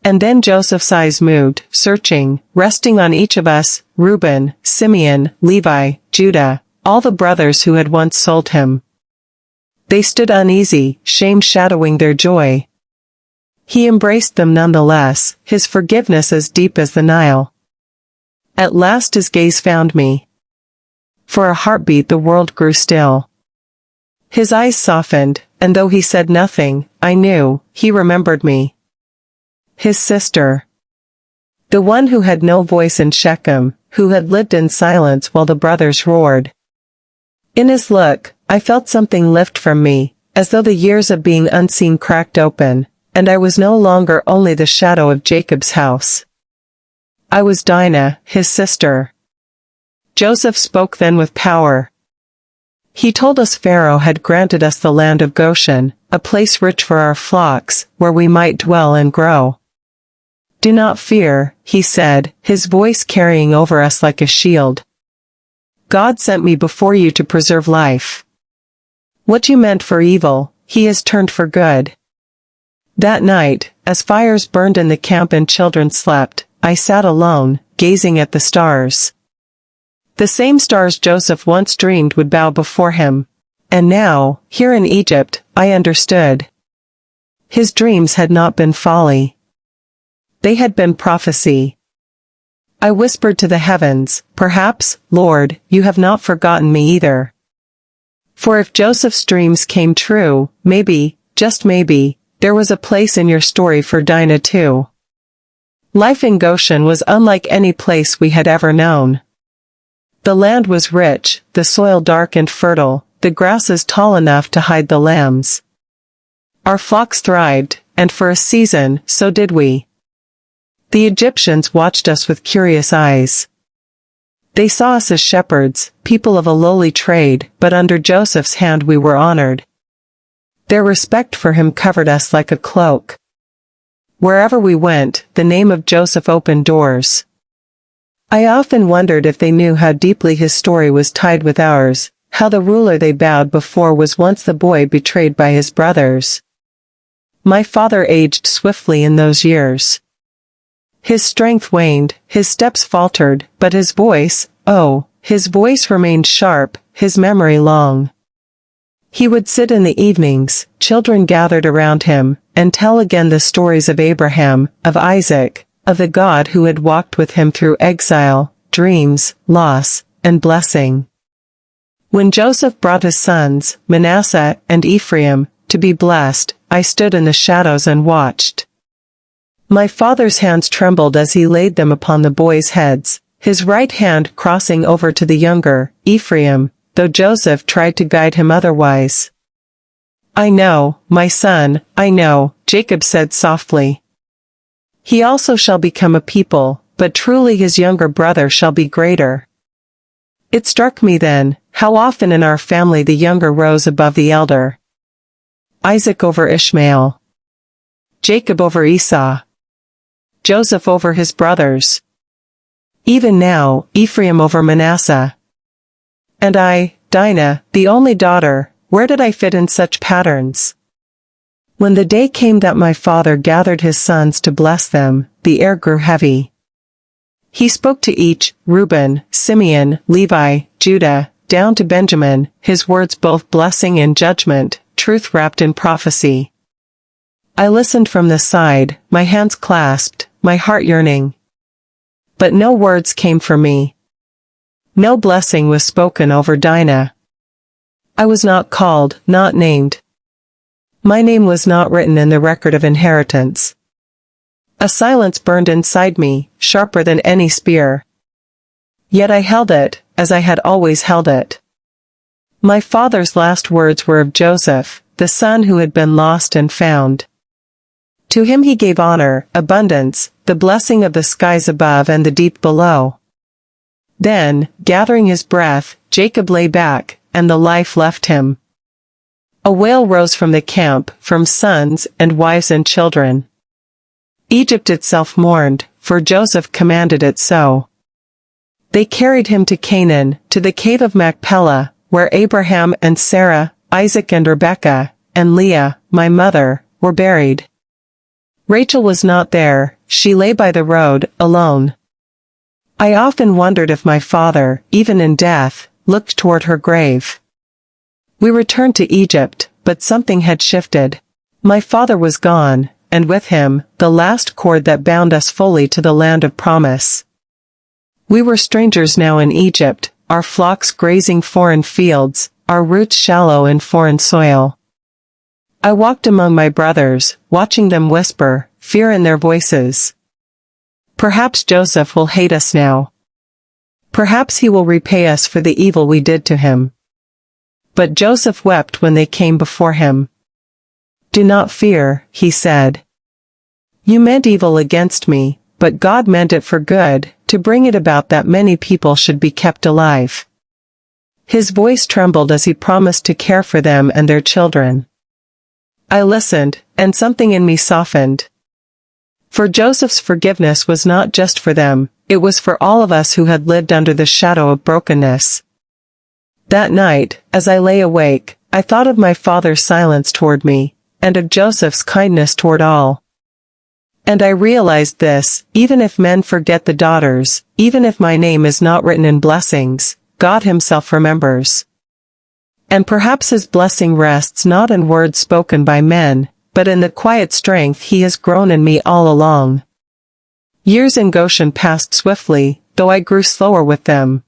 And then Joseph's eyes moved, searching, resting on each of us, Reuben, Simeon, Levi, Judah, all the brothers who had once sold him. They stood uneasy, shame shadowing their joy. He embraced them nonetheless, his forgiveness as deep as the Nile. At last his gaze found me. For a heartbeat the world grew still. His eyes softened, and though he said nothing, I knew, he remembered me. His sister. The one who had no voice in Shechem, who had lived in silence while the brothers roared. In his look, I felt something lift from me, as though the years of being unseen cracked open, and I was no longer only the shadow of Jacob's house. I was Dinah, his sister. Joseph spoke then with power. He told us Pharaoh had granted us the land of Goshen, a place rich for our flocks, where we might dwell and grow. "Do not fear," he said, his voice carrying over us like a shield. "God sent me before you to preserve life. What you meant for evil, he has turned for good." That night, as fires burned in the camp and children slept, I sat alone, gazing at the stars. The same stars Joseph once dreamed would bow before him. And now, here in Egypt, I understood. His dreams had not been folly. They had been prophecy. I whispered to the heavens, "Perhaps, Lord, you have not forgotten me either." For if Joseph's dreams came true, maybe, just maybe, there was a place in your story for Dinah too. Life in Goshen was unlike any place we had ever known. The land was rich, the soil dark and fertile, the grasses tall enough to hide the lambs. Our flocks thrived, and for a season, so did we. The Egyptians watched us with curious eyes. They saw us as shepherds, people of a lowly trade, but under Joseph's hand we were honored. Their respect for him covered us like a cloak. Wherever we went, the name of Joseph opened doors. I often wondered if they knew how deeply his story was tied with ours, how the ruler they bowed before was once the boy betrayed by his brothers. My father aged swiftly in those years. His strength waned, his steps faltered, but his voice, oh, his voice remained sharp, his memory long. He would sit in the evenings, children gathered around him, and tell again the stories of Abraham, of Isaac, of the God who had walked with him through exile, dreams, loss, and blessing. When Joseph brought his sons, Manasseh and Ephraim, to be blessed, I stood in the shadows and watched. My father's hands trembled as he laid them upon the boys' heads, his right hand crossing over to the younger, Ephraim, though Joseph tried to guide him otherwise. I know, my son, I know, Jacob said softly. He also shall become a people, but truly his younger brother shall be greater. It struck me then, how often in our family the younger rose above the elder. Isaac over Ishmael. Jacob over Esau. Joseph over his brothers. Even now, Ephraim over Manasseh. And I, Dinah, the only daughter, where did I fit in such patterns? When the day came that my father gathered his sons to bless them, the air grew heavy. He spoke to each, Reuben, Simeon, Levi, Judah, down to Benjamin, his words both blessing and judgment, truth wrapped in prophecy. I listened from the side, my hands clasped, my heart yearning. But no words came from me. No blessing was spoken over Dinah. I was not called, not named. My name was not written in the record of inheritance. A silence burned inside me, sharper than any spear. Yet I held it, as I had always held it. My father's last words were of Joseph, the son who had been lost and found. To him he gave honor, abundance, the blessing of the skies above and the deep below. Then, gathering his breath, Jacob lay back, and the life left him. A wail rose from the camp, from sons and wives and children. Egypt itself mourned, for Joseph commanded it so. They carried him to Canaan, to the cave of Machpelah, where Abraham and Sarah, Isaac and Rebekah, and Leah, my mother, were buried. Rachel was not there, she lay by the road, alone. I often wondered if my father, even in death, looked toward her grave. We returned to Egypt, but something had shifted. My father was gone, and with him, the last cord that bound us fully to the land of promise. We were strangers now in Egypt, our flocks grazing foreign fields, our roots shallow in foreign soil. I walked among my brothers, watching them whisper, fear in their voices. Perhaps Joseph will hate us now. Perhaps he will repay us for the evil we did to him. But Joseph wept when they came before him. Do not fear, he said. You meant evil against me, but God meant it for good, to bring it about that many people should be kept alive. His voice trembled as he promised to care for them and their children. I listened, and something in me softened. For Joseph's forgiveness was not just for them, it was for all of us who had lived under the shadow of brokenness. That night, as I lay awake, I thought of my father's silence toward me, and of Joseph's kindness toward all. And I realized this, even if men forget the daughters, even if my name is not written in blessings, God himself remembers. And perhaps his blessing rests not in words spoken by men, but in the quiet strength he has grown in me all along. Years in Goshen passed swiftly, though I grew slower with them.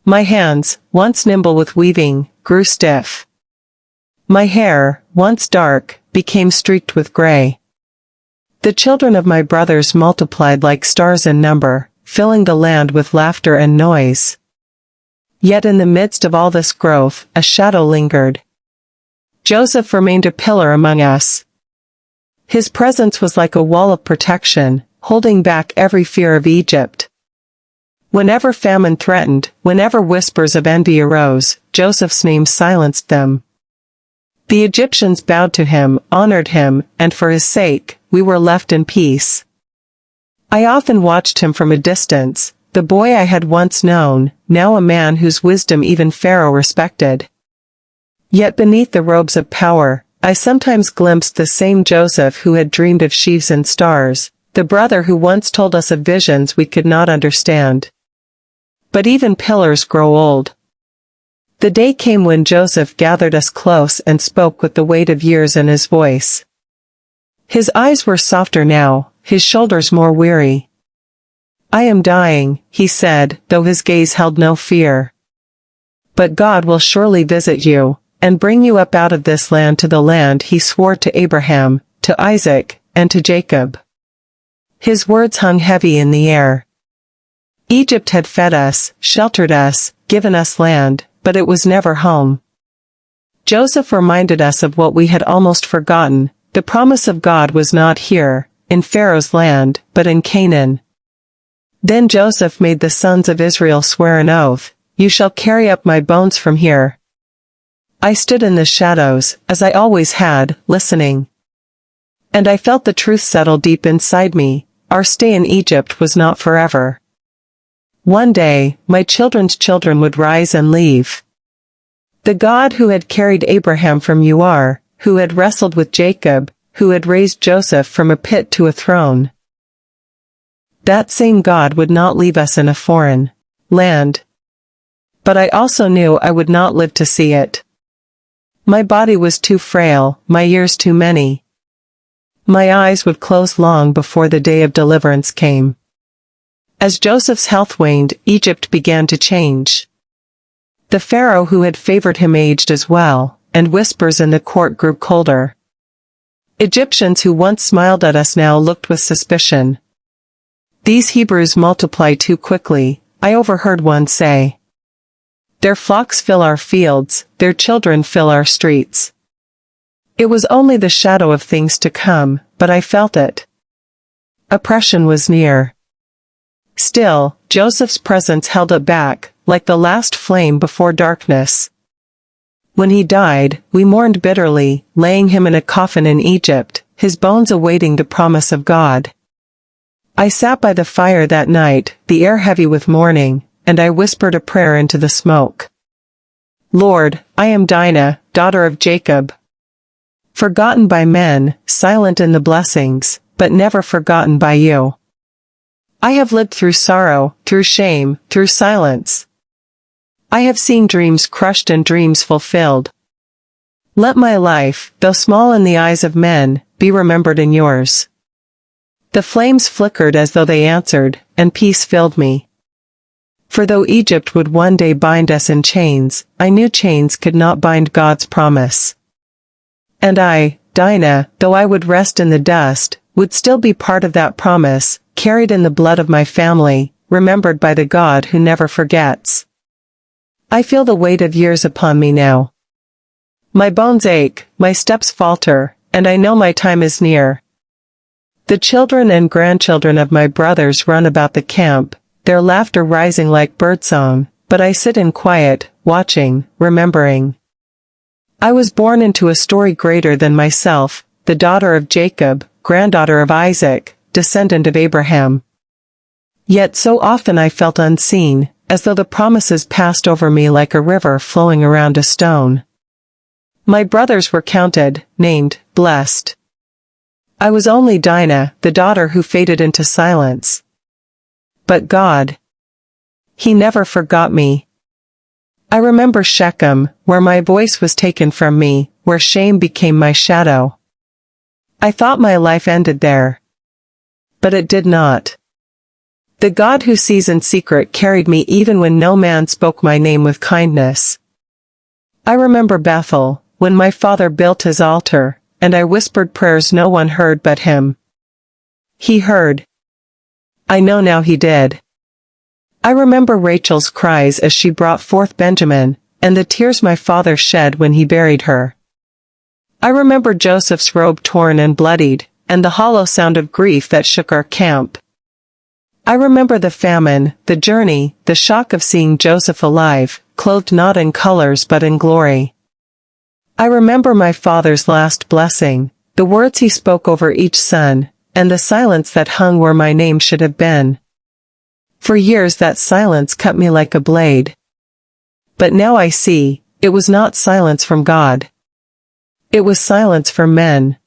My hands, once nimble with weaving, grew stiff. My hair, once dark, became streaked with gray. The children of my brothers multiplied like stars in number, filling the land with laughter and noise. Yet in the midst of all this growth, a shadow lingered. Joseph remained a pillar among us. His presence was like a wall of protection, holding back every fear of Egypt. Whenever famine threatened, whenever whispers of envy arose, Joseph's name silenced them. The Egyptians bowed to him, honored him, and for his sake, we were left in peace. I often watched him from a distance, the boy I had once known, now a man whose wisdom even Pharaoh respected. Yet beneath the robes of power, I sometimes glimpsed the same Joseph who had dreamed of sheaves and stars, the brother who once told us of visions we could not understand. But even pillars grow old. The day came when Joseph gathered us close and spoke with the weight of years in his voice. His eyes were softer now, his shoulders more weary. "I am dying," he said, though his gaze held no fear. "But God will surely visit you, and bring you up out of this land to the land he swore to Abraham, to Isaac, and to Jacob." His words hung heavy in the air. Egypt had fed us, sheltered us, given us land, but it was never home. Joseph reminded us of what we had almost forgotten: the promise of God was not here, in Pharaoh's land, but in Canaan. Then Joseph made the sons of Israel swear an oath: "You shall carry up my bones from here." I stood in the shadows, as I always had, listening. And I felt the truth settle deep inside me: our stay in Egypt was not forever. One day, my children's children would rise and leave. The God who had carried Abraham from Ur, who had wrestled with Jacob, who had raised Joseph from a pit to a throne. That same God would not leave us in a foreign land. But I also knew I would not live to see it. My body was too frail, my years too many. My eyes would close long before the day of deliverance came. As Joseph's health waned, Egypt began to change. The Pharaoh who had favored him aged as well, and whispers in the court grew colder. Egyptians who once smiled at us now looked with suspicion. "These Hebrews multiply too quickly," I overheard one say. "Their flocks fill our fields, their children fill our streets." It was only the shadow of things to come, but I felt it. Oppression was near. Still, Joseph's presence held it back, like the last flame before darkness. When he died, we mourned bitterly, laying him in a coffin in Egypt, his bones awaiting the promise of God. I sat by the fire that night, the air heavy with mourning, and I whispered a prayer into the smoke. "Lord, I am Dinah, daughter of Jacob. Forgotten by men, silent in the blessings, but never forgotten by you. I have lived through sorrow, through shame, through silence. I have seen dreams crushed and dreams fulfilled. Let my life, though small in the eyes of men, be remembered in yours." The flames flickered as though they answered, and peace filled me. For though Egypt would one day bind us in chains, I knew chains could not bind God's promise. And I, Dinah, though I would rest in the dust, would still be part of that promise, carried in the blood of my family, remembered by the God who never forgets. I feel the weight of years upon me now. My bones ache, my steps falter, and I know my time is near. The children and grandchildren of my brothers run about the camp, their laughter rising like birdsong, but I sit in quiet, watching, remembering. I was born into a story greater than myself, the daughter of Jacob, granddaughter of Isaac, descendant of Abraham. Yet so often I felt unseen, as though the promises passed over me like a river flowing around a stone. My brothers were counted, named, blessed. I was only Dinah, the daughter who faded into silence. But God, He never forgot me. I remember Shechem, where my voice was taken from me, where shame became my shadow. I thought my life ended there. But it did not. The God who sees in secret carried me even when no man spoke my name with kindness. I remember Bethel, when my father built his altar, and I whispered prayers no one heard but him. He heard. I know now he did. I remember Rachel's cries as she brought forth Benjamin, and the tears my father shed when he buried her. I remember Joseph's robe torn and bloodied, and the hollow sound of grief that shook our camp. I remember the famine, the journey, the shock of seeing Joseph alive, clothed not in colors but in glory. I remember my father's last blessing, the words he spoke over each son, and the silence that hung where my name should have been. For years that silence cut me like a blade. But now I see, it was not silence from God. It was silence for men.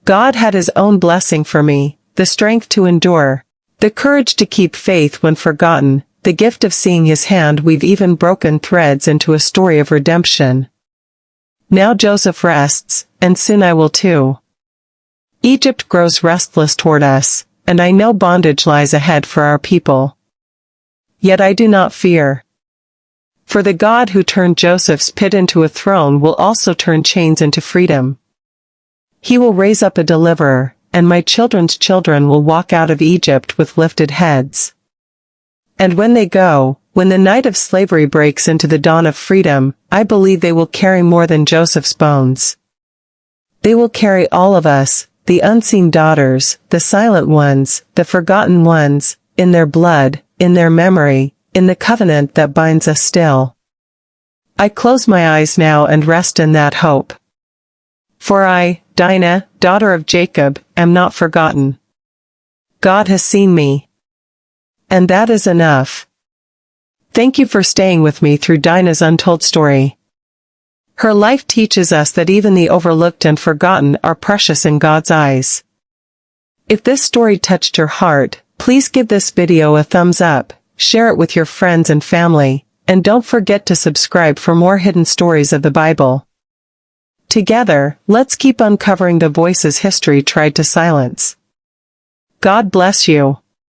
God had his own blessing for me, the strength to endure, the courage to keep faith when forgotten, the gift of seeing his hand weave even broken threads into a story of redemption. Now Joseph rests, and soon I will too. Egypt grows restless toward us, and I know bondage lies ahead for our people. Yet I do not fear. For the God who turned Joseph's pit into a throne will also turn chains into freedom. He will raise up a deliverer, and my children's children will walk out of Egypt with lifted heads. And when they go, when the night of slavery breaks into the dawn of freedom, I believe they will carry more than Joseph's bones. They will carry all of us, the unseen daughters, the silent ones, the forgotten ones, in their blood, in their memory, in the covenant that binds us still. I close my eyes now and rest in that hope. For I, Dinah, daughter of Jacob, am not forgotten. God has seen me. And that is enough. Thank you for staying with me through Dinah's untold story. Her life teaches us that even the overlooked and forgotten are precious in God's eyes. If this story touched your heart, please give this video a thumbs up, share it with your friends and family, and don't forget to subscribe for more hidden stories of the Bible. Together, let's keep uncovering the voices history tried to silence. God bless you.